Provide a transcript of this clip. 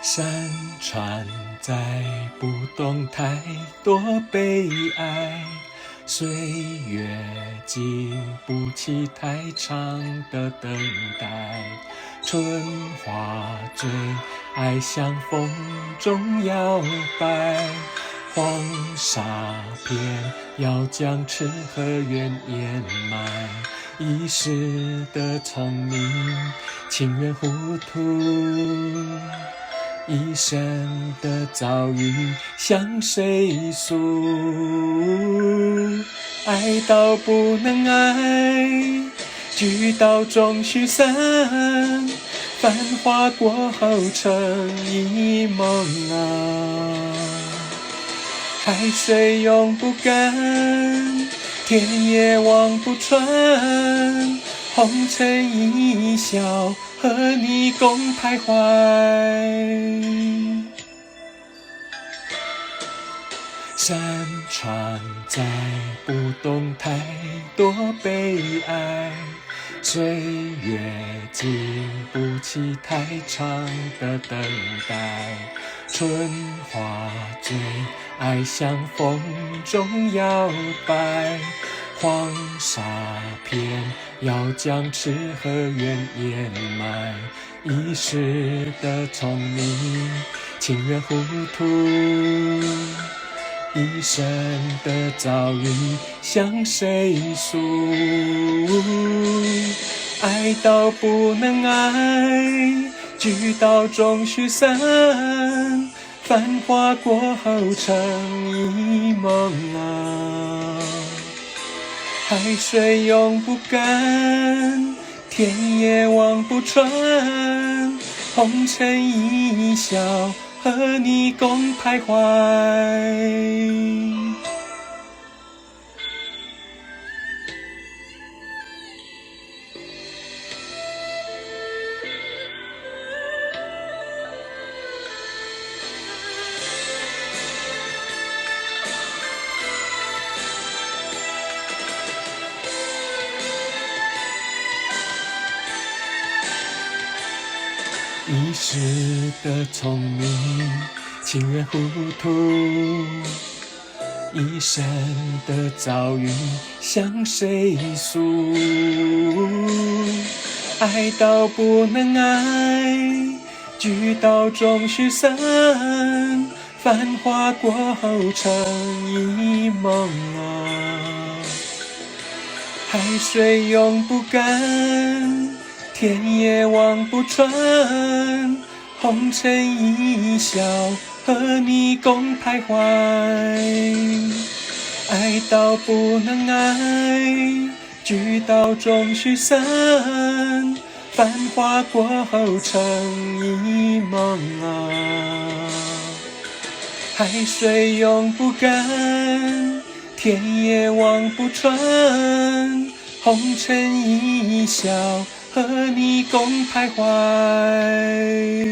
山川载不动太多悲哀，岁月经不起太长的等待。春花最爱向风中摇摆，黄沙片要将痴和怨掩埋。一时的聪明情愿糊涂，一生的遭遇向谁诉？爱到不能爱，聚到终须散，繁华过后成一梦啊。海水永不干，天也望不穿，红尘一笑，和你共徘徊。山川载不动太多悲哀，岁月经不起太长的等待。春花最爱向风中摇摆，黄沙片要将痴和怨掩埋。一时的聪明情愿糊涂，一生的遭遇向谁诉？爱到不能爱，聚到终须散，繁华过后成一梦啊。海水永不干，天也望不穿，红尘一笑，和你共徘徊。一时的聪明情愿糊涂，一生的遭遇向谁诉？爱到不能爱，聚到终须散，繁华过后成一梦啊。海水永不干，天也望不穿，红尘一笑，和你共徘徊。爱到不能爱，聚到终须散，繁华过后成一梦啊。海水永不干，天也望不穿，红尘一笑，和你共徘徊。